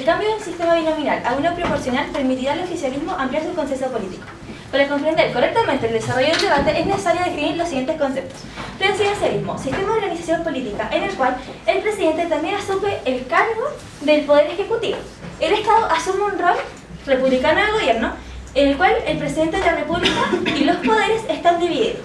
El cambio del sistema binominal a uno proporcional permitirá al oficialismo ampliar su consenso político. Para comprender correctamente el desarrollo del debate es necesario definir los siguientes conceptos. Presidencialismo, sistema de organización política en el cual el presidente también asume el cargo del poder ejecutivo. El Estado asume un rol republicano del gobierno, en el cual el presidente de la República y los poderes están divididos.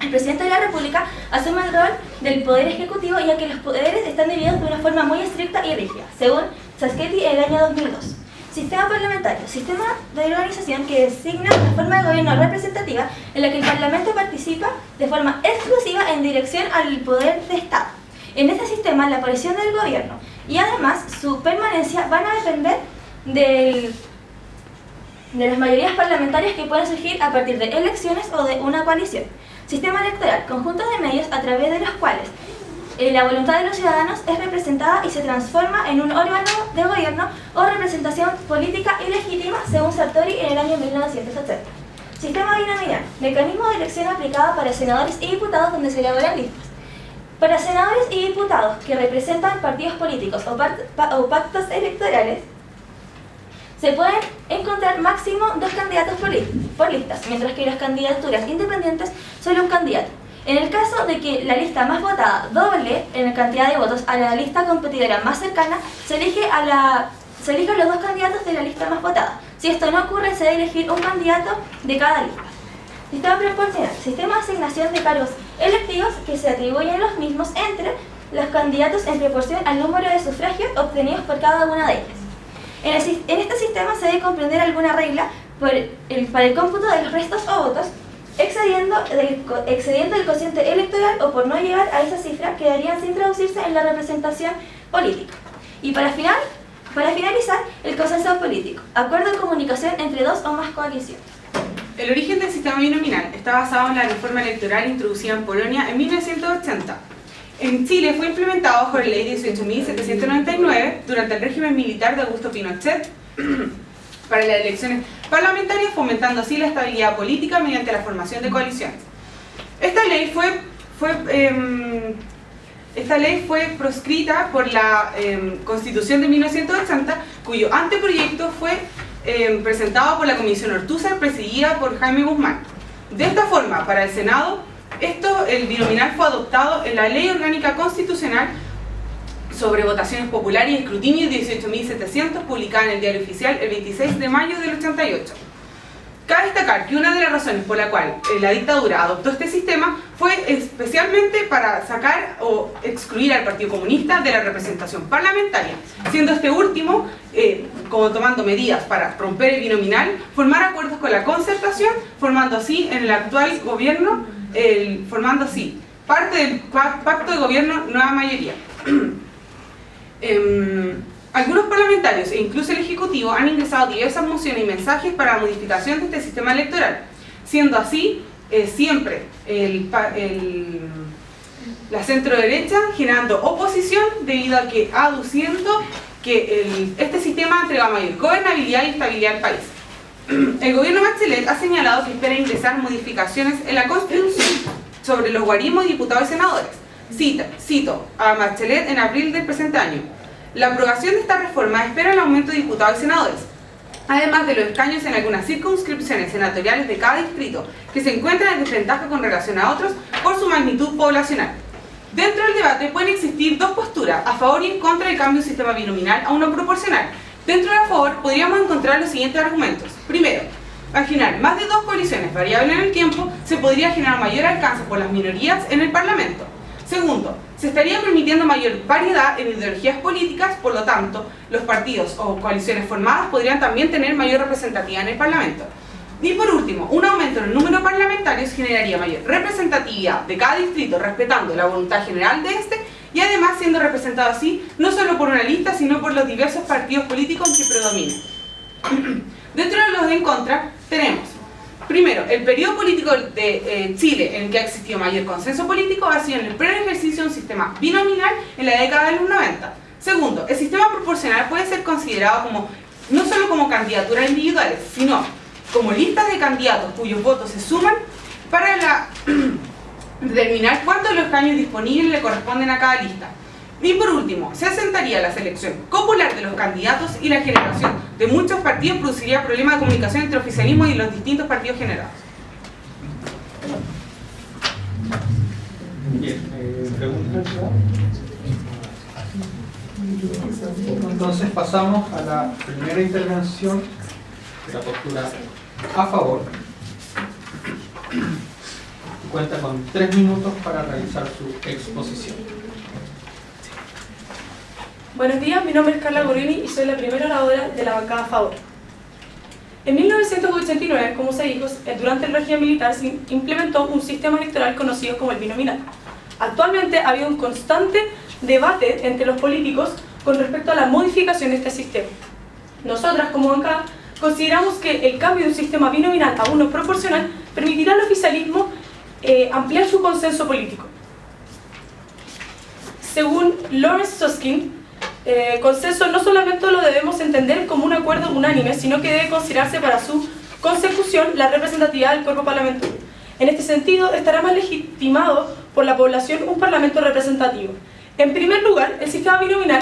El presidente de la República asume el rol del poder ejecutivo, ya que los poderes están divididos de una forma muy estricta y rígida, según Saschetti en el año 2002. Sistema parlamentario, sistema de organización que designa una forma de gobierno representativa en la que el Parlamento participa de forma exclusiva en dirección al poder de Estado. En este sistema, la aparición del gobierno y además su permanencia van a depender de las mayorías parlamentarias que pueden surgir a partir de elecciones o de una coalición. Sistema electoral, conjunto de medios a través de los cuales la voluntad de los ciudadanos es representada y se transforma en un órgano de gobierno o representación política ilegítima, según Sartori en el año 1980. Sistema binominal, mecanismo de elección aplicado para senadores y diputados donde se elaboran listas. Para senadores y diputados que representan partidos políticos o pactos electorales, se pueden encontrar máximo 2 candidatos por listas, mientras que las candidaturas independientes solo un candidato. En el caso de que la lista más votada doble en cantidad de votos a la lista competidora más cercana, se eligen los 2 candidatos de la lista más votada. Si esto no ocurre, se debe elegir un candidato de cada lista. Sistema proporcional, sistema de asignación de cargos electivos que se atribuyen los mismos entre los candidatos en proporción al número de sufragios obtenidos por cada una de ellas. En este sistema se debe comprender alguna regla para el cómputo de los restos o votos, excediendo el cociente electoral o por no llegar a esa cifra quedarían sin traducirse en la representación política. Y para finalizar, el consenso político, acuerdo de comunicación entre 2 o más coaliciones. El origen del sistema binominal está basado en la reforma electoral introducida en Polonia en 1980. En Chile fue implementado bajo la ley 18.799 durante el régimen militar de Augusto Pinochet para las elecciones parlamentarias, fomentando así la estabilidad política mediante la formación de coaliciones. Esta ley fue proscrita por la Constitución de 1980, cuyo anteproyecto fue presentado por la Comisión Ortúzar, presidida por Jaime Guzmán. De esta forma, para el Senado, el binominal fue adoptado en la Ley Orgánica Constitucional sobre votaciones populares y escrutinio 18.700, publicada en el Diario Oficial el 26 de mayo del 88. Cabe destacar que una de las razones por la cual la dictadura adoptó este sistema fue especialmente para sacar o excluir al Partido Comunista de la representación parlamentaria, siendo este último, como tomando medidas para romper el binominal, formar acuerdos con la concertación, formando así en el actual gobierno, parte del pacto de gobierno Nueva Mayoría. Algunos parlamentarios e incluso el Ejecutivo han ingresado diversas mociones y mensajes para la modificación de este sistema electoral, siendo así siempre la centro-derecha generando oposición debido a que aduciendo que este sistema entrega mayor gobernabilidad y estabilidad al país. El gobierno Bachelet ha señalado que espera ingresar modificaciones en la Constitución sobre los guarismos de diputados y senadores. Cito a Bachelet en abril del presente año. La aprobación de esta reforma espera el aumento de diputados y senadores, además de los escaños en algunas circunscripciones senatoriales de cada distrito, que se encuentran en desventaja con relación a otros por su magnitud poblacional. Dentro del debate pueden existir 2 posturas, a favor y en contra del cambio de sistema binominal a uno proporcional. Dentro de a favor podríamos encontrar los siguientes argumentos. Primero, al generar más de 2 coaliciones variables en el tiempo, se podría generar mayor alcance por las minorías en el Parlamento. Segundo, se estaría permitiendo mayor variedad en ideologías políticas, por lo tanto, los partidos o coaliciones formadas podrían también tener mayor representatividad en el Parlamento. Y por último, un aumento en el número de parlamentarios generaría mayor representatividad de cada distrito, respetando la voluntad general de este, y además siendo representado así, no solo por una lista, sino por los diversos partidos políticos que predominan. Dentro de los en contra, tenemos primero, el periodo político de Chile en el que ha existido mayor consenso político ha sido en el pleno ejercicio de un sistema binominal en la década de los 90. Segundo, el sistema proporcional puede ser considerado como no solo como candidaturas individuales, sino como listas de candidatos cuyos votos se suman para determinar cuántos de los escaños disponibles le corresponden a cada lista. Y por último, se asentaría la selección popular de los candidatos y la generación de muchos partidos produciría problemas de comunicación entre el oficialismo y los distintos partidos generados. Bien, ¿preguntas? Entonces pasamos a la primera intervención, la postura a favor. Cuenta con 3 minutos para realizar su exposición. Buenos días, mi nombre es Carla Gorini y soy la primera oradora de la bancada a favor. En 1989, como se dijo, durante el régimen militar se implementó un sistema electoral conocido como el binominal. Actualmente ha habido un constante debate entre los políticos con respecto a la modificación de este sistema. Nosotras, como bancada, consideramos que el cambio de un sistema binominal a uno proporcional permitirá al oficialismo ampliar su consenso político. Según Lawrence Susskind, consenso no solamente lo debemos entender como un acuerdo unánime, sino que debe considerarse para su consecución la representatividad del cuerpo parlamentario. En este sentido, estará más legitimado por la población un parlamento representativo. En primer lugar, el sistema binominal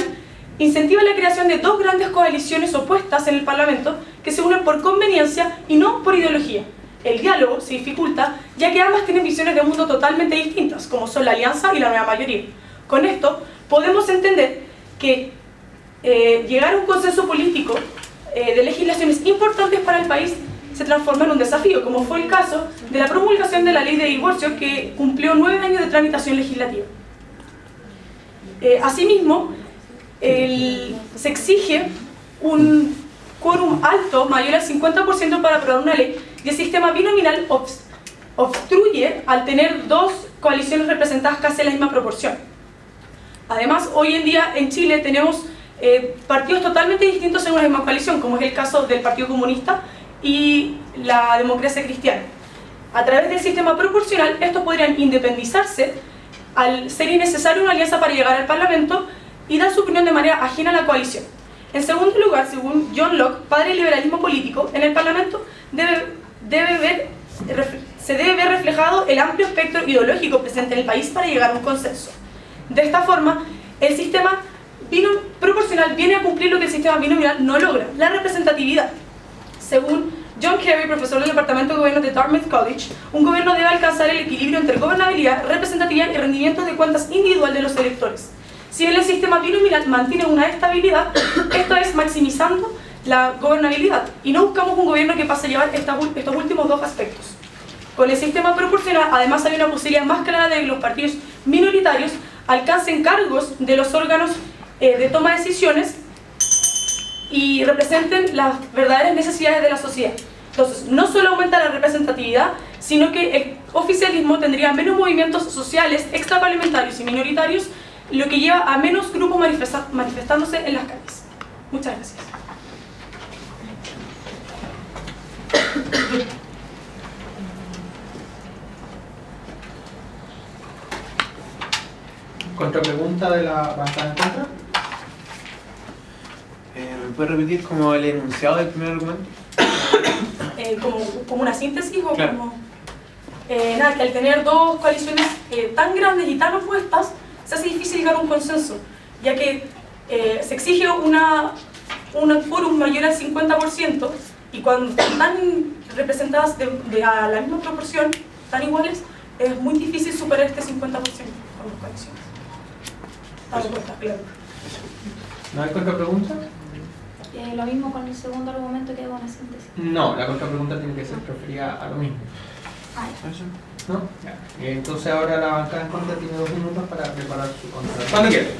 incentiva la creación de 2 grandes coaliciones opuestas en el parlamento que se unen por conveniencia y no por ideología. El diálogo se dificulta, ya que ambas tienen visiones de mundo totalmente distintas, como son la alianza y la nueva mayoría. Con esto, podemos entender que llegar a un consenso político de legislaciones importantes para el país se transforma en un desafío, como fue el caso de la promulgación de la ley de divorcio, que cumplió 9 años de tramitación legislativa. Asimismo, se exige un quórum alto, mayor al 50% para aprobar una ley, y el sistema binominal obstruye al tener 2 coaliciones representadas casi en la misma proporción. Además, hoy en día en Chile tenemos partidos totalmente distintos en una misma coalición, como es el caso del Partido Comunista y la Democracia Cristiana. A través del sistema proporcional, estos podrían independizarse al ser innecesaria una alianza para llegar al Parlamento y dar su opinión de manera ajena a la coalición. En segundo lugar, según John Locke, padre del liberalismo político, en el Parlamento se debe ver reflejado el amplio espectro ideológico presente en el país para llegar a un consenso. De esta forma, el sistema proporcional viene a cumplir lo que el sistema binominal no logra, la representatividad. Según John Kerry, profesor del Departamento de Gobierno de Dartmouth College, un gobierno debe alcanzar el equilibrio entre gobernabilidad, representatividad y rendimiento de cuentas individual de los electores. Si bien el sistema binominal mantiene una estabilidad, esto es maximizando la gobernabilidad, y no buscamos un gobierno que pase a llevar estos últimos 2 aspectos. Con el sistema proporcional, además, hay una posibilidad más clara de que los partidos minoritarios alcancen cargos de los órganos de toma de decisiones y representen las verdaderas necesidades de la sociedad. Entonces, no solo aumenta la representatividad, sino que el oficialismo tendría menos movimientos sociales, extraparlamentarios y minoritarios, lo que lleva a menos grupos manifestándose en las calles. Muchas gracias. ¿Contrapregunta de la bancada en contra? ¿Me puede repetir como el enunciado del primer argumento? Como una síntesis o claro. como... nada, que al tener 2 coaliciones tan grandes y tan opuestas, se hace difícil llegar a un consenso, ya que se exige un quórum mayor al 50%, y cuando están representadas a la misma proporción, tan iguales, es muy difícil superar este 50% con las coaliciones. Está claro. ¿No hay contrapregunta? Lo mismo con el segundo argumento que hago una síntesis. No, la contrapregunta tiene que ser referida a lo mismo. ¿No? Ya. Entonces ahora la bancada en contra tiene 2 minutos para preparar su contra. ¿Cuándo quiere?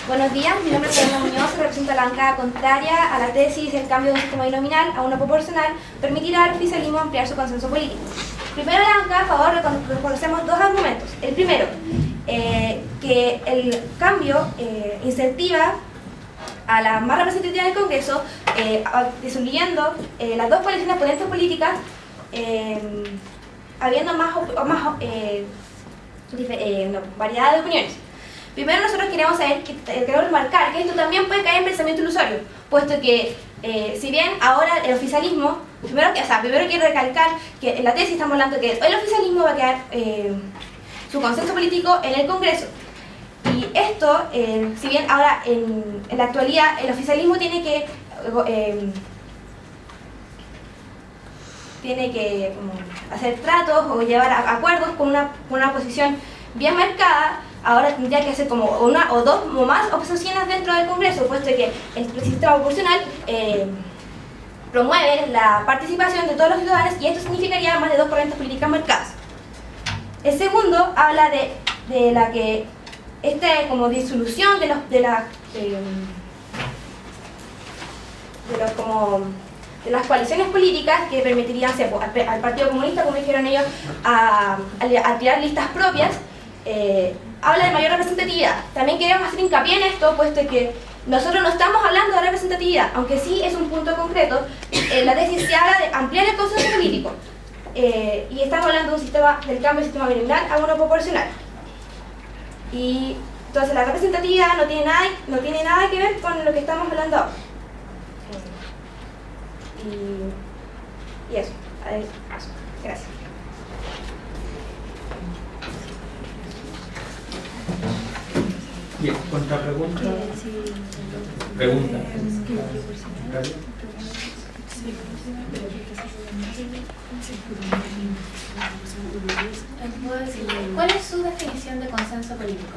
Buenos días, mi nombre es Fernanda Muñoz, represento a la bancada contraria a la tesis del cambio de un sistema binominal a uno proporcional permitirá al oficialismo ampliar su consenso político. Primero, la bancada a favor reconocemos 2 argumentos. El primero, que el cambio incentiva a la más representativa del Congreso, disolviendo las 2 coaliciones oponentes políticas, habiendo más variedad de opiniones. Primero, nosotros queremos remarcar que esto también puede caer en pensamiento ilusorio, puesto que si bien ahora el oficialismo, primero quiero recalcar que en la tesis estamos hablando que el oficialismo va a quedar su consenso político en el Congreso, y esto, si bien ahora en la actualidad el oficialismo tiene que como, hacer tratos o llevar acuerdos con una posición bien marcada, ahora tendría que hacer como una o dos o más opciones dentro del Congreso, puesto que el sistema proporcional promueve la participación de todos los ciudadanos y esto significaría más de 2 corrientes políticas marcadas. El segundo habla de la que como disolución de las coaliciones políticas que permitirían al Partido Comunista, como dijeron ellos, a tirar listas propias. Habla de mayor representatividad. También queremos hacer hincapié en esto, puesto que nosotros no estamos hablando de representatividad, aunque sí es un punto concreto. La tesis se habla de ampliar el consenso político. Y estamos hablando del cambio del sistema binominal a uno proporcional. Y entonces la representatividad no tiene nada que ver con lo que estamos hablando ahora. Y eso. Gracias. Bien, contrapregunta. Pregunta. ¿Cuál es su definición de consenso político?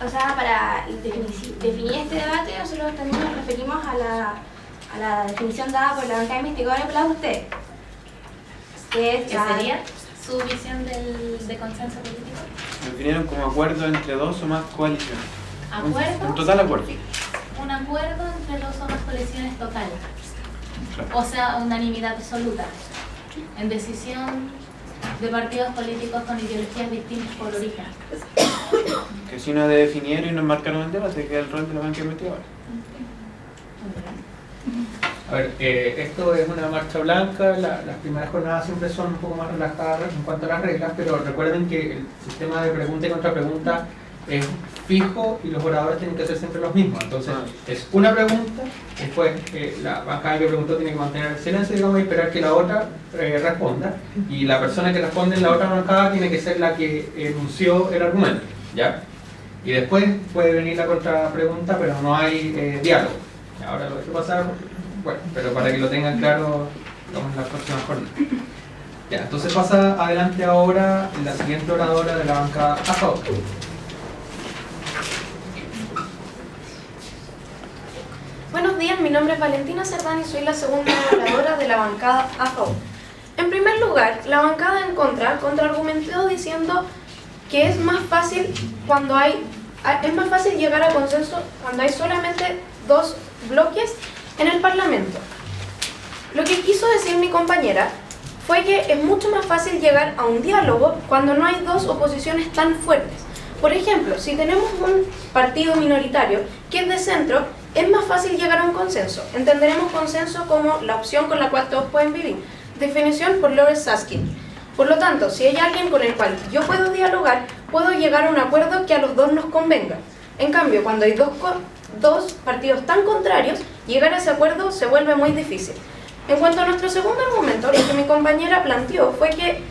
O sea, para definir este debate, nosotros también nos referimos a la definición dada por la banca investigadora y por la de ustedes. ¿Qué sería su visión de consenso político? Lo definieron como acuerdo entre dos o más coaliciones. ¿Acuerdo? Un total acuerdo. Un acuerdo entre dos o más coaliciones totales. O sea, unanimidad absoluta. En decisión de partidos políticos con ideologías distintas por origen. Que si no definieron y nos marcaron el debate, que es el rol de la banca investigadora. A ver, esto es una marcha blanca, las primeras jornadas siempre son un poco más relajadas en cuanto a las reglas, pero recuerden que el sistema de pregunta y contrapregunta es fijo y los oradores tienen que ser siempre los mismos. Entonces, es una pregunta, después la bancada que preguntó tiene que mantener el silencio, digamos, y esperar que la otra responda, y la persona que responde en la otra bancada tiene que ser la que enunció el argumento, ¿ya? Y después puede venir la contrapregunta, pero no hay diálogo. Ahora lo que pasar, bueno, pero para que lo tengan claro, vamos en la próxima jornada. Ya, entonces pasa adelante ahora la siguiente oradora de la bancada a favor. Buenos días, mi nombre es Valentina Cerdán y soy la segunda oradora de la bancada a favor. En primer lugar, la bancada en contra contraargumentó diciendo que es más fácil llegar a consenso cuando hay solamente 2 bloques en el Parlamento. Lo que quiso decir mi compañera fue que es mucho más fácil llegar a un diálogo cuando no hay 2 oposiciones tan fuertes. Por ejemplo, si tenemos un partido minoritario que es de centro, es más fácil llegar a un consenso. Entenderemos consenso como la opción con la cual todos pueden vivir. Definición por Lawrence Susskind. Por lo tanto, si hay alguien con el cual yo puedo dialogar, puedo llegar a un acuerdo que a los dos nos convenga. En cambio, cuando hay dos partidos tan contrarios, llegar a ese acuerdo se vuelve muy difícil. En cuanto a nuestro segundo argumento, lo que mi compañera planteó fue que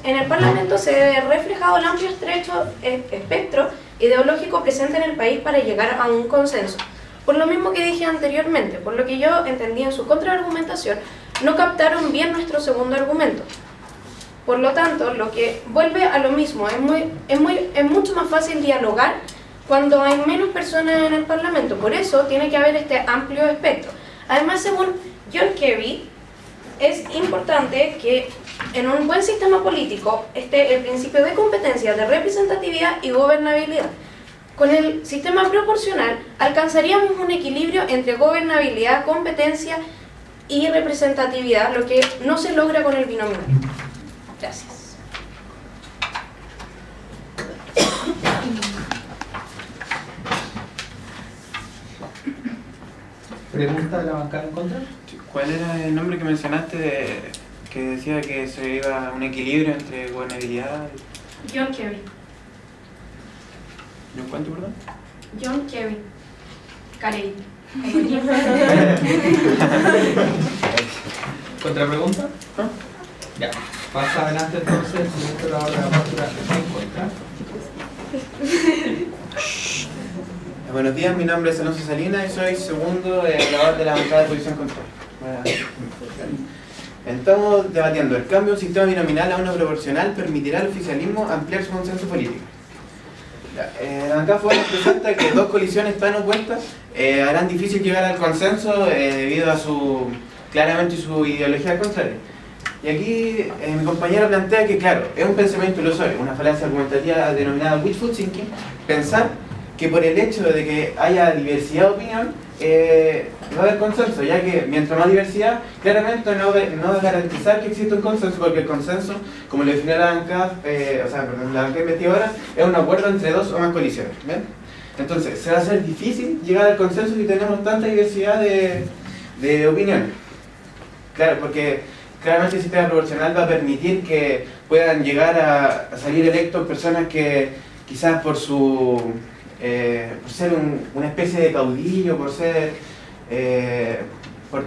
en el Parlamento se ve reflejado el amplio espectro ideológico presente en el país para llegar a un consenso. Por lo mismo que dije anteriormente, por lo que yo entendí en su contraargumentación, no captaron bien nuestro segundo argumento. Por lo tanto, lo que vuelve a lo mismo, es mucho más fácil dialogar cuando hay menos personas en el Parlamento. Por eso tiene que haber este amplio espectro. Además, según John Kerry, es importante que en un buen sistema político esté el principio de competencia, de representatividad y gobernabilidad. Con el sistema proporcional alcanzaríamos un equilibrio entre gobernabilidad, competencia y representatividad, lo que no se logra con el binominal. Gracias. ¿Pregunta de la bancada en contra? ¿Cuál era el nombre que mencionaste que decía que se iba a un equilibrio entre gobernabilidad y... John Kerry. ¿No cuánto, perdón? John Kerry. Carey. ¿Contrapregunta? Ya, pasa adelante entonces el siguiente orador de la postura en contra. Buenos días, mi nombre es Alonso Salinas y soy segundo evaluador de la bancada de posición control. Estamos debatiendo: el cambio de un sistema binominal a uno proporcional permitirá al oficialismo ampliar su consenso político. La bancada fue presenta que dos colisiones tan opuestas harán difícil llegar al consenso debido a claramente su ideología contraria. Y aquí mi compañero plantea que, claro, es un pensamiento ilusorio, una falacia argumentativa denominada wishful thinking, pensar que por el hecho de que haya diversidad de opinión, va a haber consenso, ya que mientras más diversidad, claramente no va a garantizar que exista un consenso, porque el consenso, como lo definió la bancada, la bancada investigadora, es un acuerdo entre dos o más colisiones. ¿Ven? Entonces, se va a hacer difícil llegar al consenso si tenemos tanta diversidad de opiniones. Claro, porque claramente el sistema proporcional va a permitir que puedan llegar a salir electos personas que quizás por ser una especie de caudillo, por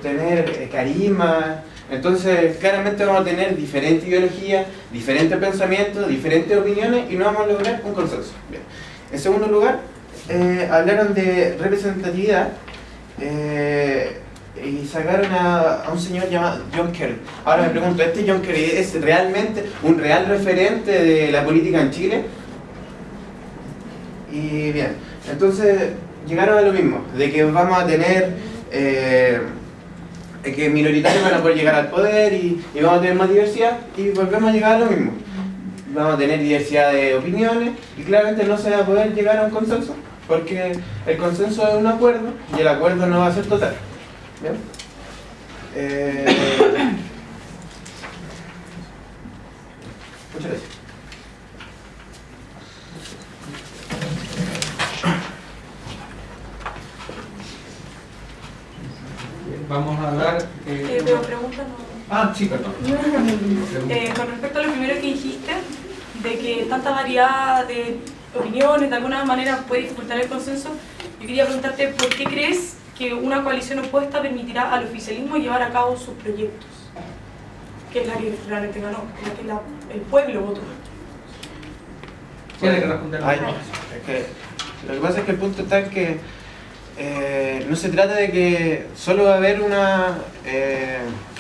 tener carisma. Entonces claramente vamos a tener diferentes ideologías, diferentes pensamientos, diferentes opiniones y no vamos a lograr un consenso. Bien. En segundo lugar, hablaron de representatividad y sacaron a un señor llamado John Kerry. Ahora me pregunto, ¿este John Kerry es realmente un real referente de la política en Chile? Y bien, entonces llegaron a lo mismo, de que vamos a tener que minoritarios van a poder llegar al poder y vamos a tener más diversidad, y volvemos a llegar a lo mismo. Vamos a tener diversidad de opiniones y claramente no se va a poder llegar a un consenso, porque el consenso es un acuerdo y el acuerdo no va a ser total. ¿Bien? Muchas gracias. Vamos a dar... Pero pregunta no. Ah, sí, perdón. Con respecto a lo primero que dijiste, de que tanta variedad de opiniones de alguna manera puede dificultar el consenso, yo quería preguntarte por qué crees que una coalición opuesta permitirá al oficialismo llevar a cabo sus proyectos, que es la que realmente ganó, la que el pueblo votó. Tiene que responder. Lo que pasa es que el punto está en que no se trata de que solo va a haber una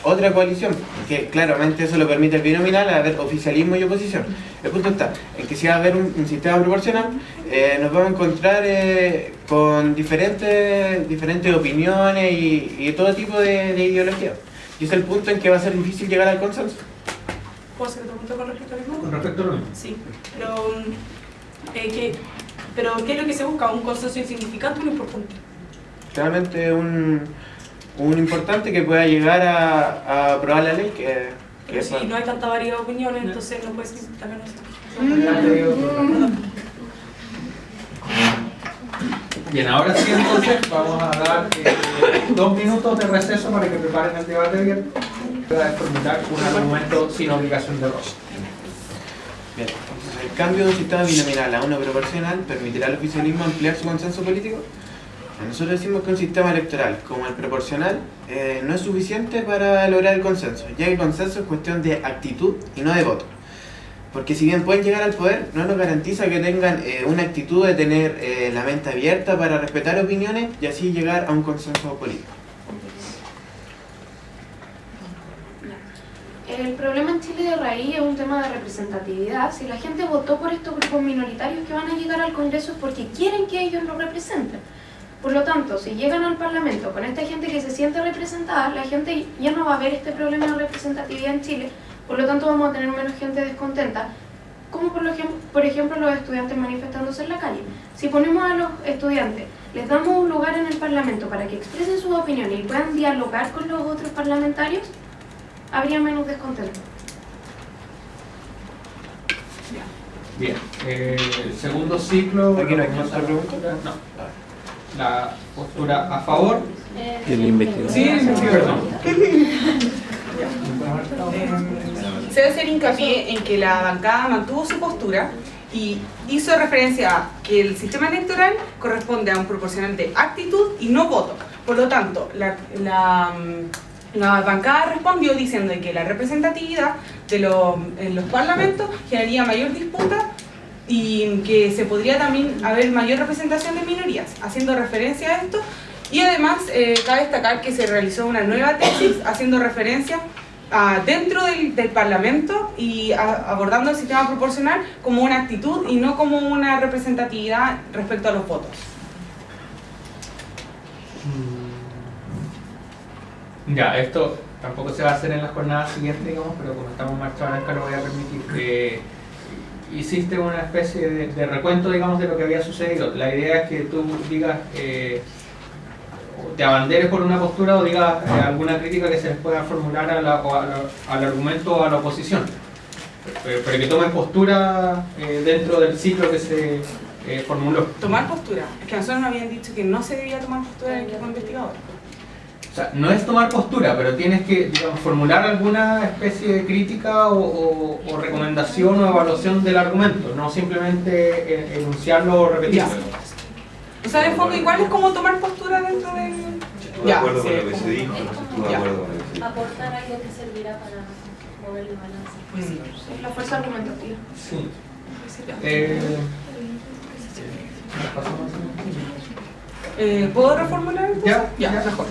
otra coalición, que claramente eso lo permite el binominal, a haber oficialismo y oposición. El punto está en que si va a haber un sistema proporcional, nos vamos a encontrar con diferentes opiniones y todo tipo de ideología. Y ese es el punto en que va a ser difícil llegar al consenso. ¿Puedo hacer otra pregunta con respecto a lo mismo? Con respecto a lo mismo. Sí, pero ¿qué es lo que se busca? ¿Un consenso insignificante o un importante? Claramente un importante que pueda llegar a aprobar la ley, pero si no hay tanta variedad de opiniones, entonces no puede ser también no. Bien, ahora sí, entonces vamos a dar 2 minutos de receso para que preparen el debate bien. Voy a formular un argumento sin obligación de rostro. Bien, entonces, el cambio de un sistema binominal a uno proporcional permitirá al oficialismo ampliar su consenso político. Nosotros decimos que un sistema electoral como el proporcional no es suficiente para lograr el consenso, ya que el consenso es cuestión de actitud y no de voto. Porque si bien pueden llegar al poder, no nos garantiza que tengan una actitud de tener la mente abierta para respetar opiniones y así llegar a un consenso político. El problema en Chile de raíz es un tema de representatividad. Si la gente votó por estos grupos minoritarios que van a llegar al Congreso es porque quieren que ellos lo representen. Por lo tanto, si llegan al Parlamento con esta gente que se siente representada, la gente ya no va a ver este problema de representatividad en Chile, por lo tanto vamos a tener menos gente descontenta, como por ejemplo los estudiantes manifestándose en la calle. Si ponemos a los estudiantes, les damos un lugar en el Parlamento para que expresen sus opiniones y puedan dialogar con los otros parlamentarios, habría menos descontento. Bien, el segundo ciclo... ¿Aquí no hay más preguntas? No. La postura a favor. ¿Y el investigador? Sí, Perdón. Se debe hacer hincapié en que la bancada mantuvo su postura y hizo referencia a que el sistema electoral corresponde a un proporcional de actitud y no voto. Por lo tanto, la bancada respondió diciendo que la representatividad en los parlamentos generaría mayor disputa y que se podría también haber mayor representación de minorías, haciendo referencia a esto. Y además cabe destacar que se realizó una nueva tesis haciendo referencia dentro del Parlamento y abordando el sistema proporcional como una actitud y no como una representatividad respecto a los votos. Ya, esto tampoco se va a hacer en las jornadas siguientes, digamos, pero como estamos en marcha blanca lo voy a permitir. Hiciste una especie de recuento, digamos, de lo que había sucedido. La idea es que tú digas, te abanderes por una postura o digas alguna crítica que se les pueda formular al argumento o a la oposición. Pero que tomes postura dentro del ciclo que se formuló. Tomar postura. Es que a nosotros nos habían dicho que no se debía tomar postura en el equipo investigador. O sea, no es tomar postura, pero tienes que, digamos, formular alguna especie de crítica o recomendación o evaluación del argumento, no simplemente enunciarlo o repetirlo. O sea, en fondo igual es como tomar postura dentro del... Estuve de acuerdo con lo que se dijo, no estuve de acuerdo con lo que se dijo. Aportar algo que servirá para mover el balance. Es la fuerza argumentativa. Sí. ¿Puedo reformular? Ya, mejor.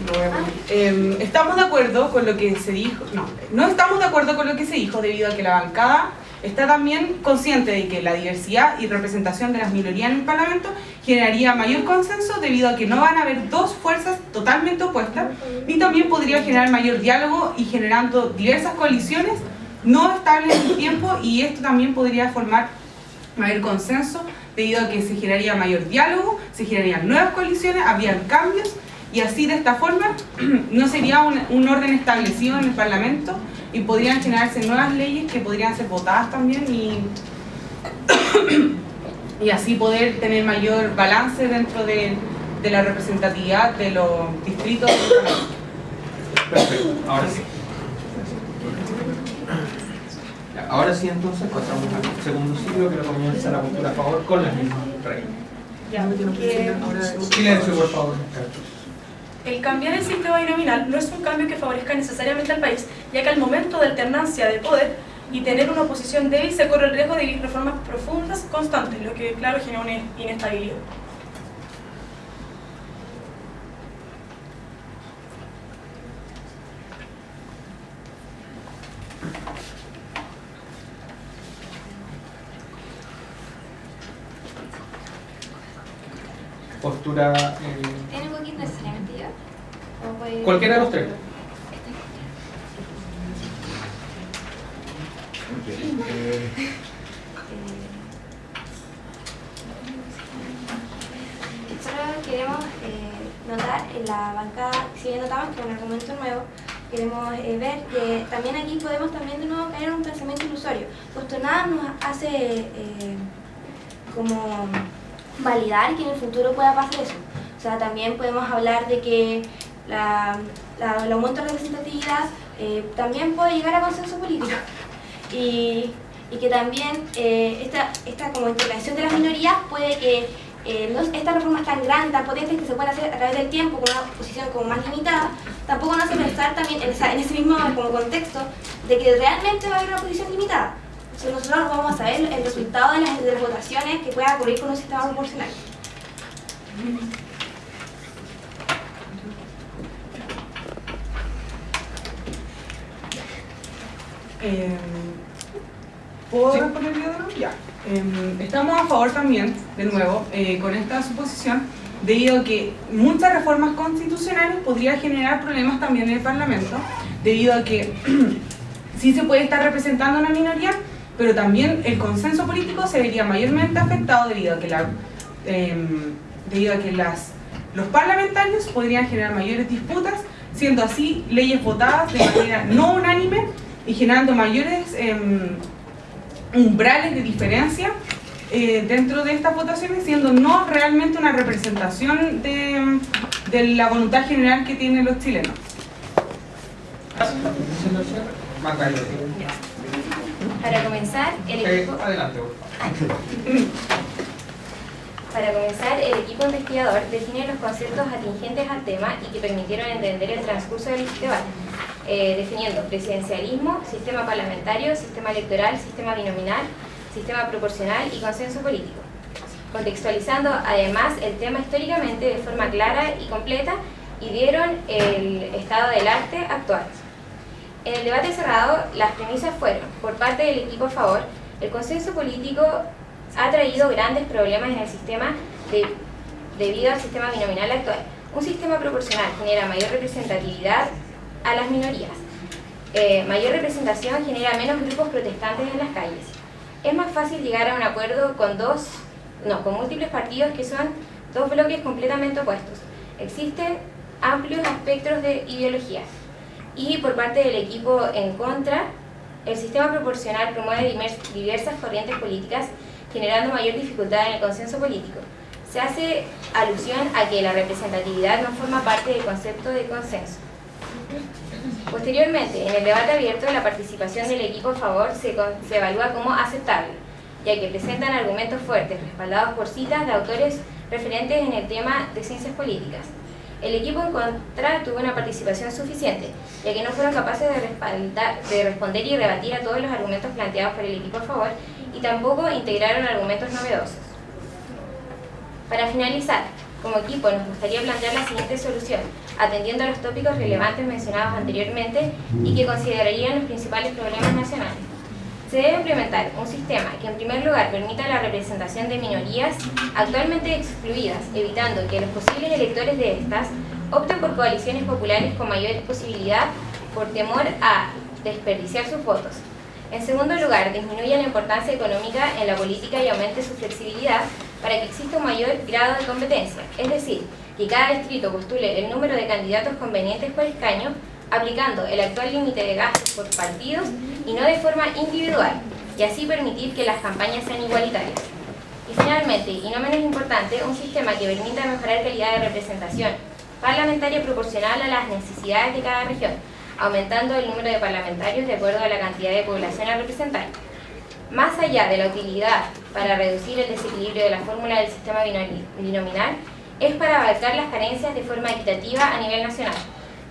Estamos de acuerdo con lo que se dijo. No estamos de acuerdo con lo que se dijo debido a que la bancada está también consciente de que la diversidad y representación de las minorías en el Parlamento generaría mayor consenso debido a que no van a haber dos fuerzas totalmente opuestas, y también podría generar mayor diálogo y generando diversas coaliciones no estables en el tiempo, y esto también podría formar mayor consenso debido a que se generaría mayor diálogo, se generarían nuevas coaliciones, habrían cambios, y así de esta forma no sería un orden establecido en el Parlamento y podrían generarse nuevas leyes que podrían ser votadas también y así poder tener mayor balance dentro de la representatividad de los distritos del Parlamento. Perfecto, ahora sí. Ahora sí, entonces pasamos al segundo ciclo, que lo comienza la postura a favor con las mismas reglas. Silencio, por favor. El cambiar el sistema binominal no es un cambio que favorezca necesariamente al país, ya que al momento de alternancia de poder y tener una oposición débil se corre el riesgo de vivir reformas profundas constantes, lo que claro genera una inestabilidad. Postura... ¿Tiene un poquito necesariamente ya? ¿O puede... cualquiera de los tres. Solo queremos notar en la bancada, si bien notamos que es un argumento nuevo, queremos ver que también aquí podemos también de nuevo caer en un pensamiento ilusorio, puesto nada nos hace como validar que en el futuro pueda pasar eso. O sea, también podemos hablar de que el aumento de representatividad también puede llegar a consenso político y que también esta como intervención de las minorías puede que estas reformas tan grandes, tan potentes que se pueden hacer a través del tiempo con una posición como más limitada, tampoco nos hace pensar también en ese mismo como contexto de que realmente va a haber una posición limitada. Entonces nosotros vamos a ver el resultado de las votaciones que pueda ocurrir con un sistema proporcional. ¿Puedo responder yo de nuevo? Ya. Estamos a favor también, de nuevo, con esta suposición, debido a que muchas reformas constitucionales podrían generar problemas también en el Parlamento, debido a que sí se puede estar representando a una minoría, pero también el consenso político se vería mayormente afectado debido a que los parlamentarios podrían generar mayores disputas, siendo así leyes votadas de manera no unánime y generando mayores umbrales de diferencia dentro de estas votaciones, siendo no realmente una representación de la voluntad general que tienen los chilenos. Para comenzar, el equipo... Adelante, por favor. Para comenzar, el equipo investigador define los conceptos atingentes al tema y que permitieron entender el transcurso del debate, definiendo presidencialismo, sistema parlamentario, sistema electoral, sistema binominal, sistema proporcional y consenso político, contextualizando además el tema históricamente de forma clara y completa y dieron el estado del arte actual. En el debate cerrado, las premisas fueron, por parte del equipo a favor, el consenso político ha traído grandes problemas en el sistema debido al sistema binominal actual. Un sistema proporcional genera mayor representatividad a las minorías. Mayor representación genera menos grupos protestantes en las calles. Es más fácil llegar a un acuerdo con múltiples partidos que son dos bloques completamente opuestos. Existen amplios espectros de ideologías. Y por parte del equipo en contra, el sistema proporcional promueve diversas corrientes políticas, generando mayor dificultad en el consenso político. Se hace alusión a que la representatividad no forma parte del concepto de consenso. Posteriormente, en el debate abierto, la participación del equipo a favor se evalúa como aceptable, ya que presentan argumentos fuertes, respaldados por citas de autores referentes en el tema de ciencias políticas. El equipo en contra tuvo una participación suficiente, ya que no fueron capaces de responder y rebatir a todos los argumentos planteados por el equipo a favor y tampoco integraron argumentos novedosos. Para finalizar, como equipo nos gustaría plantear la siguiente solución, atendiendo a los tópicos relevantes mencionados anteriormente y que considerarían los principales problemas nacionales. Se debe implementar un sistema que en primer lugar permita la representación de minorías actualmente excluidas, evitando que los posibles electores de estas opten por coaliciones populares con mayor posibilidad por temor a desperdiciar sus votos. En segundo lugar, disminuya la importancia económica en la política y aumente su flexibilidad para que exista un mayor grado de competencia, es decir, que cada distrito postule el número de candidatos convenientes por escaño, aplicando el actual límite de gastos por partidos y no de forma individual, y así permitir que las campañas sean igualitarias. Y finalmente, y no menos importante, un sistema que permita mejorar calidad de representación parlamentaria proporcional a las necesidades de cada región, aumentando el número de parlamentarios de acuerdo a la cantidad de población a representar. Más allá de la utilidad para reducir el desequilibrio de la fórmula del sistema binominal, es para abarcar las carencias de forma equitativa a nivel nacional.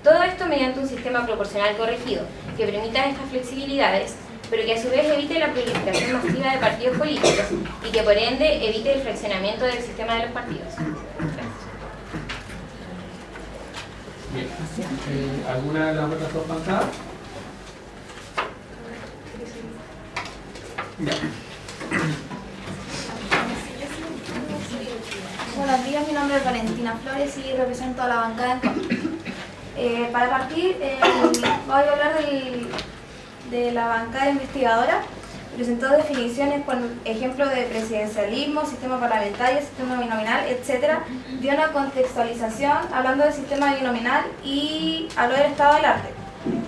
Todo esto mediante un sistema proporcional corregido, que permita estas flexibilidades, pero que a su vez evite la proliferación masiva de partidos políticos y que por ende evite el fraccionamiento del sistema de los partidos. Bien. ¿Alguna de las otras dos bancadas? Ya. Buenos días, mi nombre es Valentina Flores y represento a la bancada en contra. Para partir, voy a hablar de la bancada investigadora. Presentó definiciones con ejemplos de presidencialismo, sistema parlamentario, sistema binominal, etc. Dio una contextualización hablando del sistema binominal y habló del estado del arte.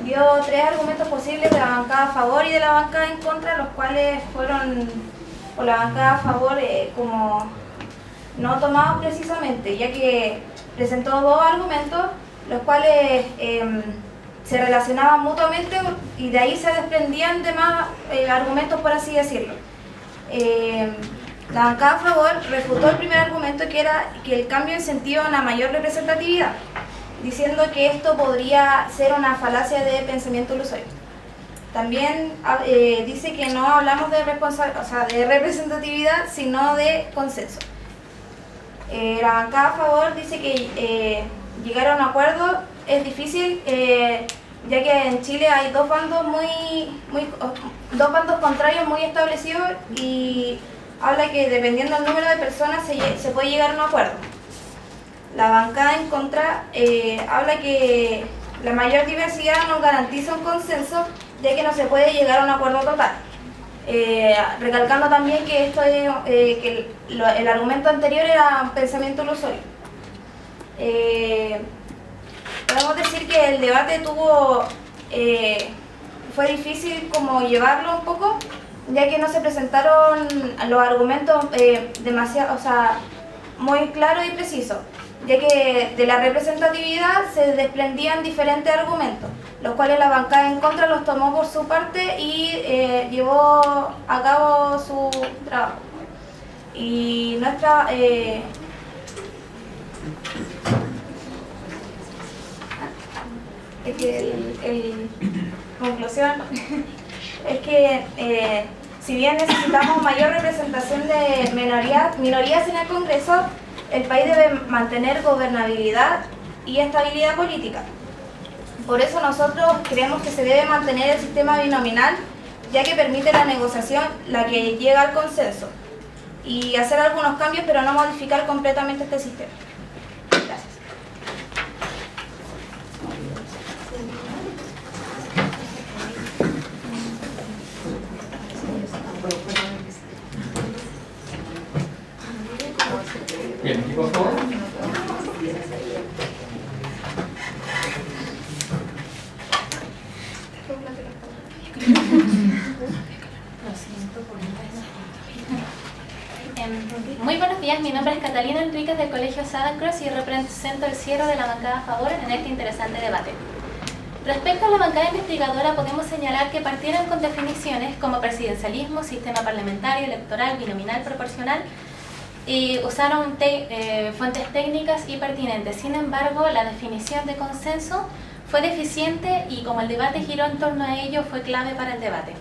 Dio 3 argumentos posibles de la bancada a favor y de la bancada en contra, los cuales fueron por la bancada a favor como no tomados precisamente, ya que presentó 2 argumentos, los cuales se relacionaban mutuamente y de ahí se desprendían demás argumentos, por así decirlo. La bancada a favor refutó el primer argumento, que era que el cambio incentiva una mayor representatividad, diciendo que esto podría ser una falacia de pensamiento ilusorio. También dice que no hablamos de representatividad, sino de consenso. La bancada a favor dice que llegar a un acuerdo es difícil, ya que en Chile hay dos bandos contrarios muy establecidos y habla que dependiendo del número de personas se puede llegar a un acuerdo. La bancada en contra habla que la mayor diversidad no garantiza un consenso, ya que no se puede llegar a un acuerdo total. Recalcando también que esto es, que el argumento anterior era un pensamiento ilusorio. Podemos decir que el debate fue difícil como llevarlo un poco, ya que no se presentaron los argumentos muy claros y precisos, ya que de la representatividad se desprendían diferentes argumentos, los cuales la bancada en contra los tomó por su parte y llevó a cabo su trabajo. Y nuestra conclusión es que si bien necesitamos mayor representación de minorías en el Congreso, el país debe mantener gobernabilidad y estabilidad política. Por eso nosotros creemos que se debe mantener el sistema binominal, ya que permite la negociación, la que llega al consenso, y hacer algunos cambios, pero no modificar completamente este sistema. Gracias. Bien, equipo, por favor. Muy buenos días, mi nombre es Catalina Enríquez del Colegio Southern Cross y represento el cierre de la bancada a favor en este interesante debate. Respecto a la bancada investigadora, podemos señalar que partieron con definiciones como presidencialismo, sistema parlamentario, electoral, binominal, proporcional, y usaron fuentes técnicas y pertinentes. Sin embargo, la definición de consenso fue deficiente y como el debate giró en torno a ello, fue clave para el debate.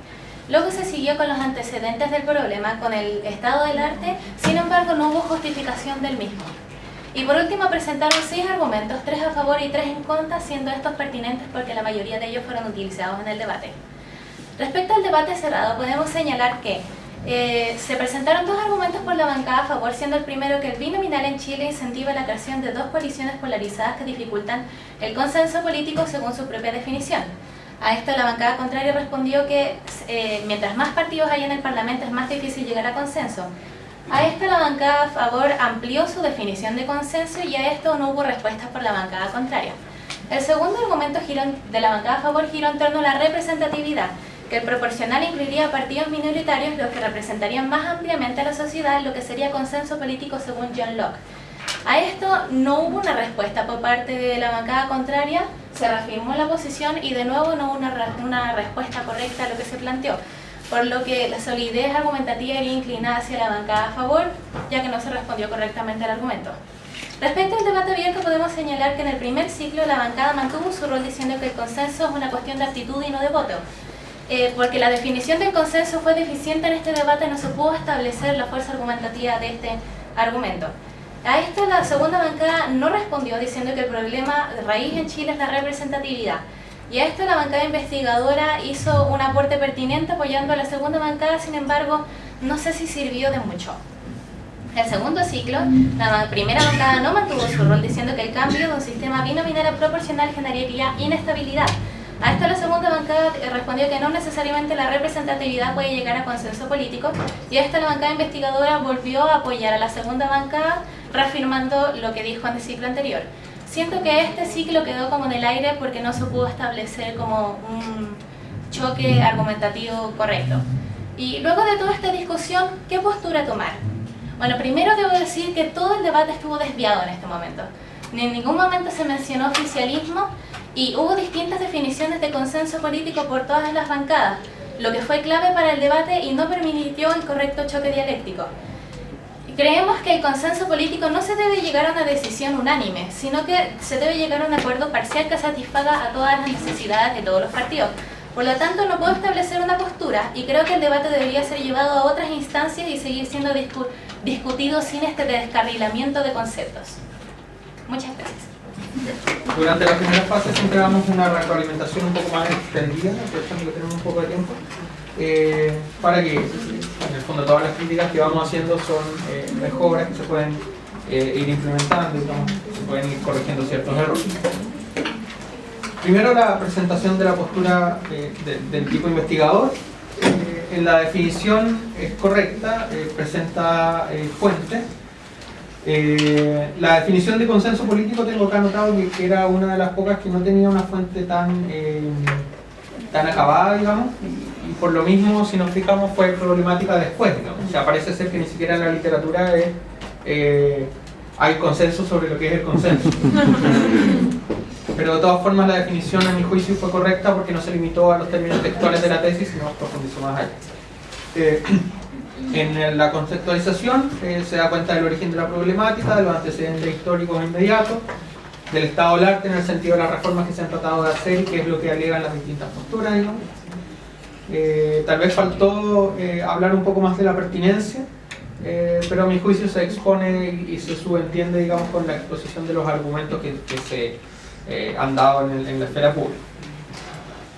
Luego se siguió con los antecedentes del problema, con el estado del arte, sin embargo no hubo justificación del mismo. Y por último presentaron 6 argumentos, 3 a favor y 3 en contra, siendo estos pertinentes porque la mayoría de ellos fueron utilizados en el debate. Respecto al debate cerrado, podemos señalar que se presentaron 2 argumentos por la bancada a favor, siendo el primero que el binominal en Chile incentiva la creación de 2 coaliciones polarizadas que dificultan el consenso político según su propia definición. A esto la bancada contraria respondió que mientras más partidos hay en el Parlamento es más difícil llegar a consenso. A esto la bancada a favor amplió su definición de consenso y a esto no hubo respuestas por la bancada contraria. El segundo argumento de la bancada a favor giró en torno a la representatividad, que el proporcional incluiría a partidos minoritarios, los que representarían más ampliamente a la sociedad, lo que sería consenso político según John Locke. A esto no hubo una respuesta por parte de la bancada contraria, se reafirmó la posición y de nuevo no hubo una respuesta correcta a lo que se planteó, por lo que la solidez argumentativa iría inclinada hacia la bancada a favor, ya que no se respondió correctamente al argumento. Respecto al debate abierto, podemos señalar que en el primer ciclo la bancada mantuvo su rol diciendo que el consenso es una cuestión de actitud y no de voto. Porque la definición del consenso fue deficiente en este debate, no se pudo establecer la fuerza argumentativa de este argumento. A esto la segunda bancada no respondió diciendo que el problema de raíz en Chile es la representatividad. Y a esto la bancada investigadora hizo un aporte pertinente apoyando a la segunda bancada, sin embargo, no sé si sirvió de mucho. El segundo ciclo, la primera bancada no mantuvo su rol diciendo que el cambio de un sistema binominal a proporcional generaría inestabilidad. A esto la segunda bancada respondió que no necesariamente la representatividad puede llegar a consenso político, y a esto la bancada investigadora volvió a apoyar a la segunda bancada, reafirmando lo que dijo en el ciclo anterior. Siento que este ciclo quedó como en el aire porque no se pudo establecer como un choque argumentativo correcto. Y luego de toda esta discusión, ¿qué postura tomar? Bueno, primero debo decir que todo el debate estuvo desviado en este momento. En ningún momento se mencionó oficialismo y hubo distintas definiciones de consenso político por todas las bancadas, lo que fue clave para el debate y no permitió el correcto choque dialéctico. Creemos que el consenso político no se debe llegar a una decisión unánime, sino que se debe llegar a un acuerdo parcial que satisfaga a todas las necesidades de todos los partidos. Por lo tanto, no puedo establecer una postura y creo que el debate debería ser llevado a otras instancias y seguir siendo discutido sin este descarrilamiento de conceptos. Muchas gracias. Durante la primera fase siempre damos una retroalimentación un poco más extendida, aprovechando que tenemos un poco de tiempo, para que en el fondo todas las críticas que vamos haciendo son mejoras que se pueden ir implementando, digamos, se pueden ir corrigiendo ciertos errores. Primero, la presentación de la postura del tipo investigador. En la definición es correcta, presenta fuentes. La definición de consenso político tengo acá anotado que era una de las pocas que no tenía una fuente tan acabada, digamos, y por lo mismo, si nos fijamos, fue problemática después, digamos. O sea, parece ser que ni siquiera en la literatura hay consenso sobre lo que es el consenso. Pero de todas formas la definición, a mi juicio, fue correcta porque no se limitó a los términos textuales de la tesis, sino profundizó más allá. En la conceptualización se da cuenta del origen de la problemática, de los antecedentes históricos inmediatos, del estado del arte en el sentido de las reformas que se han tratado de hacer y qué es lo que alegan las distintas posturas, digamos. Tal vez faltó hablar un poco más de la pertinencia, pero a mi juicio se expone y se subentiende, digamos, con la exposición de los argumentos que se han dado en la esfera pública.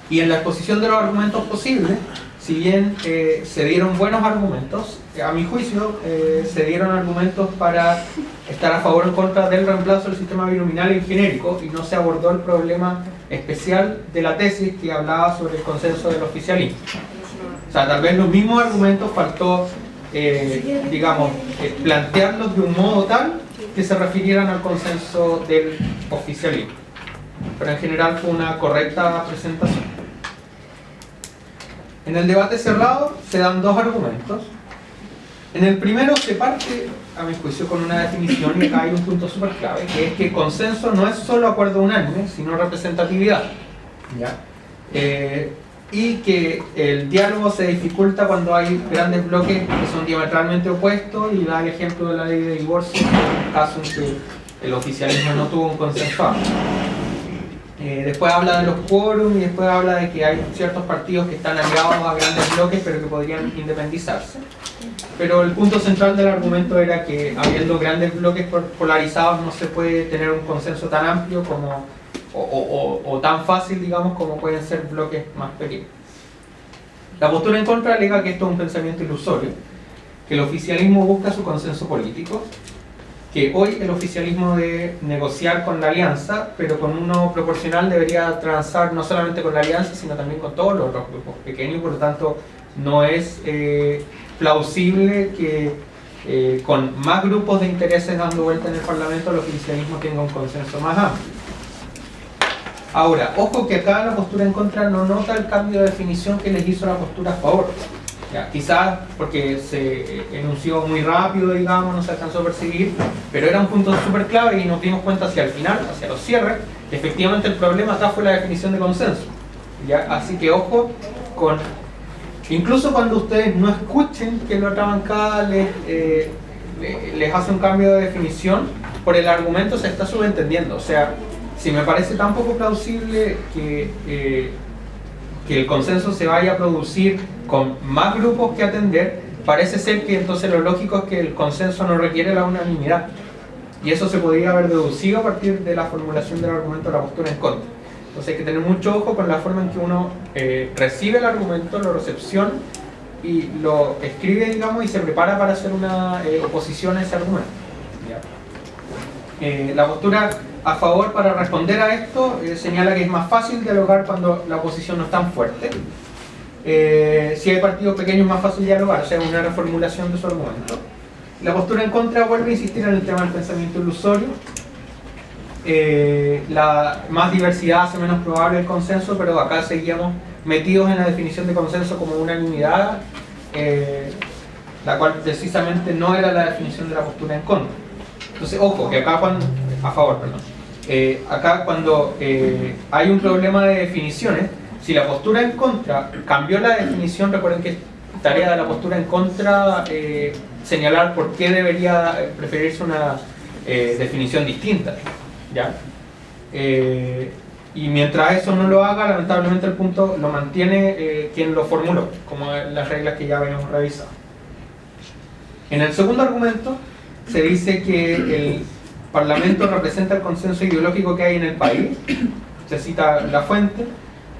Y en la exposición de los argumentos posibles, si bien se dieron buenos argumentos, a mi juicio se dieron argumentos para estar a favor o en contra del reemplazo del sistema binominal en genérico, y no se abordó el problema especial de la tesis que hablaba sobre el consenso del oficialismo. O sea, tal vez los mismos argumentos faltó, digamos, plantearlos de un modo tal que se refirieran al consenso del oficialismo. Pero en general fue una correcta presentación. En el debate cerrado se dan dos argumentos. En el primero se parte, a mi juicio, con una definición, y acá hay un punto súper clave, que es que consenso no es solo acuerdo unánime, sino representatividad. ¿Ya? Y que el diálogo se dificulta cuando hay grandes bloques que son diametralmente opuestos, y da el ejemplo de la ley de divorcio, en el caso en que el oficialismo no tuvo un consenso amplio. Después habla de los quórums y después habla de que hay ciertos partidos que están aliados a grandes bloques pero que podrían independizarse. Pero el punto central del argumento era que habiendo grandes bloques polarizados no se puede tener un consenso tan amplio como, o tan fácil, digamos, como pueden ser bloques más pequeños. La postura en contra alega que esto es un pensamiento ilusorio, que el oficialismo busca su consenso político, que hoy el oficialismo debe negociar con la alianza, pero con uno proporcional debería transar no solamente con la alianza, sino también con todos los otros grupos pequeños, por lo tanto no es plausible que con más grupos de intereses dando vuelta en el Parlamento el oficialismo tenga un consenso más amplio. Ahora, ojo que acá la postura en contra no nota el cambio de definición que les hizo la postura a favor. Ya, quizás porque se enunció muy rápido, digamos, no se alcanzó a percibir, pero era un punto súper clave y nos dimos cuenta hacia el final, hacia los cierres, que efectivamente el problema acá fue la definición de consenso. ¿Ya? Así que ojo con, incluso cuando ustedes no escuchen que la otra bancada les hace un cambio de definición, por el argumento se está subentendiendo. O sea, si me parece tan poco plausible que el consenso se vaya a producir con más grupos que atender, parece ser que entonces lo lógico es que el consenso no requiere la unanimidad. Y eso se podría haber deducido a partir de la formulación del argumento de la postura en contra. Entonces hay que tener mucho ojo con la forma en que uno recibe el argumento, lo recepciona y lo escribe, digamos, y se prepara para hacer una oposición a ese argumento. La postura a favor, para responder a esto, señala que es más fácil dialogar cuando la oposición no es tan fuerte. Si hay partidos pequeños es más fácil dialogar, o sea, una reformulación de su argumento. La postura en contra vuelve a insistir en el tema del pensamiento ilusorio. La más diversidad hace menos probable el consenso, pero acá seguíamos metidos en la definición de consenso como unanimidad, la cual precisamente no era la definición de la postura en contra. Entonces, ojo, que acá cuando, a favor, perdón. Acá cuando hay un problema de definiciones, si la postura en contra cambió la definición, recuerden que es tarea de la postura en contra señalar por qué debería preferirse una definición distinta, ¿ya? Y mientras eso no lo haga, lamentablemente el punto lo mantiene quien lo formuló, como las reglas que ya habíamos revisado. En el segundo argumento se dice que el Parlamento representa el consenso ideológico que hay en el país. Se cita la fuente.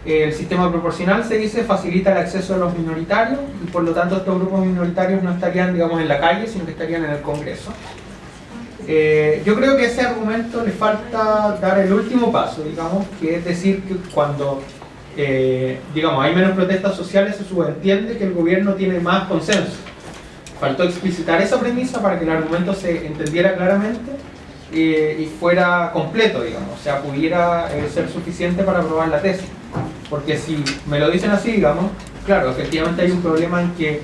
El sistema proporcional, se dice, facilita el acceso a los minoritarios y por lo tanto estos grupos minoritarios no estarían, digamos, en la calle, sino que estarían en el Congreso. Yo creo que a ese argumento le falta dar el último paso, digamos, que es decir que cuando digamos, hay menos protestas sociales, se subentiende que el gobierno tiene más consenso. Faltó explicitar esa premisa para que el argumento se entendiera claramente y fuera completo, digamos, o sea, pudiera ser suficiente para aprobar la tesis. Porque si me lo dicen así, digamos, claro, efectivamente hay un problema en que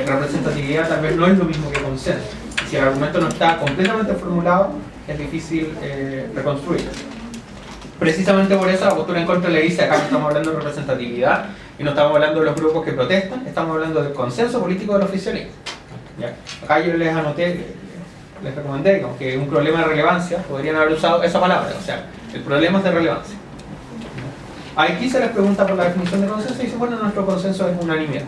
representatividad tal vez no es lo mismo que consenso. Si el argumento no está completamente formulado, es difícil reconstruirlo. Precisamente por eso la postura en contra le dice, acá no estamos hablando de representatividad y no estamos hablando de los grupos que protestan, estamos hablando del consenso político del oficialismo. ¿Ya? Acá yo les anoté, les recomendé, digamos, que un problema de relevancia, podrían haber usado esa palabra, o sea, el problema es de relevancia. Aquí se les pregunta por la definición de consenso y dice, bueno, nuestro consenso es unanimidad.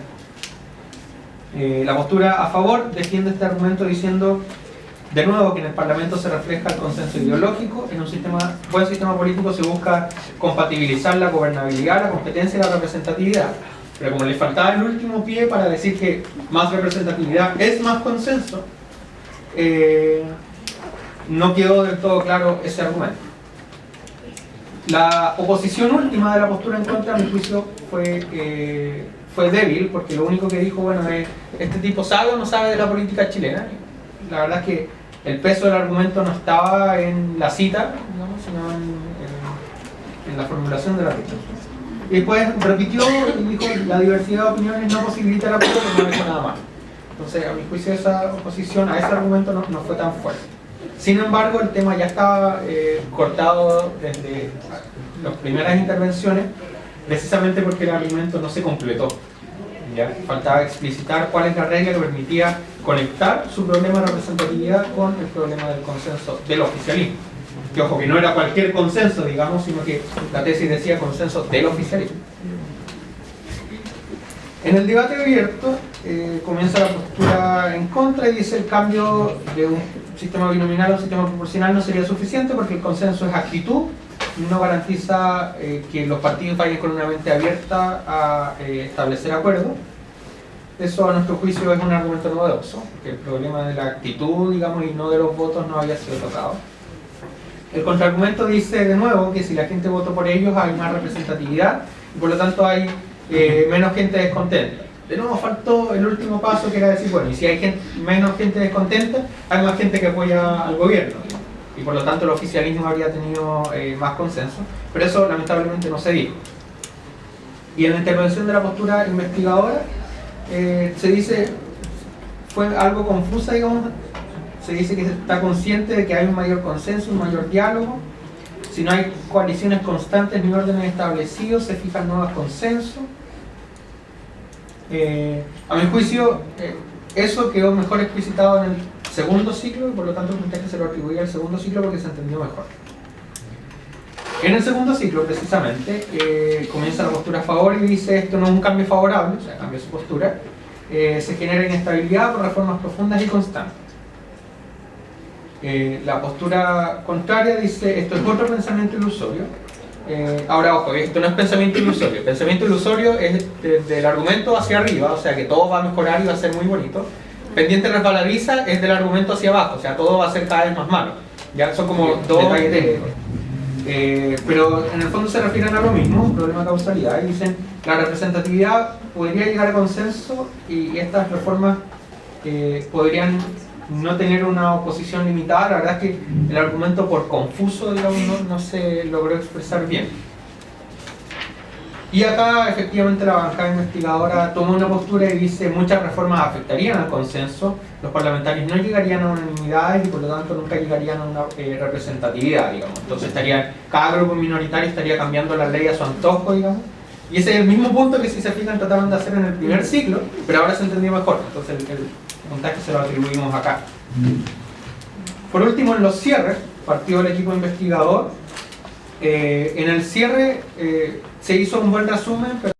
La postura a favor defiende este argumento diciendo, de nuevo, que en el Parlamento se refleja el consenso ideológico. En un buen sistema político se busca compatibilizar la gobernabilidad, la competencia y la representatividad. Pero como le faltaba el último pie para decir que más representatividad es más consenso, no quedó del todo claro ese argumento. La oposición última de la postura en contra, a mi juicio, fue débil, porque lo único que dijo, bueno, es, este tipo sabe o no sabe de la política chilena. La verdad es que el peso del argumento no estaba en la cita, digamos, sino en la formulación de la respuesta. Y después repitió y dijo, la diversidad de opiniones no posibilita el acuerdo, pero no ha hecho nada más. Entonces, a mi juicio, esa oposición a ese argumento no fue tan fuerte. Sin embargo, el tema ya estaba cortado desde las primeras intervenciones, precisamente porque el argumento no se completó. ¿Ya? Faltaba explicitar cuál es la regla que permitía conectar su problema de representatividad con el problema del consenso del oficialismo. Que ojo, que no era cualquier consenso, digamos, sino que la tesis decía consenso del oficialismo. En el debate abierto comienza la postura en contra y dice el cambio de un sistema binominal a un sistema proporcional no sería suficiente porque el consenso es actitud, no garantiza que los partidos vayan con una mente abierta a establecer acuerdos. Eso a nuestro juicio es un argumento novedoso, que el problema de la actitud, digamos, y no de los votos no había sido tocado. El contraargumento dice de nuevo que si la gente votó por ellos hay más representatividad y por lo tanto hay menos gente descontenta. De nuevo faltó el último paso, que era decir, bueno, y si hay menos gente descontenta, hay más gente que apoya al gobierno y por lo tanto el oficialismo habría tenido más consenso, pero eso lamentablemente no se dijo. Y en la intervención de la postura investigadora se dice, fue algo confusa, digamos, se dice que está consciente de que hay un mayor consenso, un mayor diálogo, si no hay coaliciones constantes ni órdenes establecidos, se fijan nuevos consensos. A mi juicio, eso quedó mejor explicitado en el segundo ciclo y por lo tanto el puntaje se lo atribuía al segundo ciclo porque se entendió mejor. En el segundo ciclo, precisamente, comienza la postura a favor y dice esto no es un cambio favorable, o sea, cambia su postura, se genera inestabilidad por reformas profundas y constantes. La postura contraria dice esto es otro pensamiento ilusorio. Ahora, ojo, esto no es pensamiento ilusorio. El pensamiento ilusorio es del argumento hacia arriba, o sea que todo va a mejorar y va a ser muy bonito. Pendiente resbaladiza es del argumento hacia abajo, o sea todo va a ser cada vez más malo. Ya son como dos detalles técnicos. Pero en el fondo se refieren a lo mismo, problema de causalidad, y dicen la representatividad podría llegar a consenso y estas reformas podrían no tener una oposición limitada. La verdad es que el argumento por confuso, digamos, no se logró expresar bien. Y acá efectivamente la bancada investigadora toma una postura y dice muchas reformas afectarían al consenso, los parlamentarios no llegarían a unanimidad y por lo tanto nunca llegarían a una representatividad, digamos. Entonces cada grupo minoritario estaría cambiando la ley a su antojo, digamos. Y ese es el mismo punto que si se fijan trataron de hacer en el primer ciclo, pero ahora se entendió mejor, entonces el puntaje se lo atribuimos acá. Por último, en los cierres, partió el equipo investigador. En el cierre se hizo un buen resumen, pero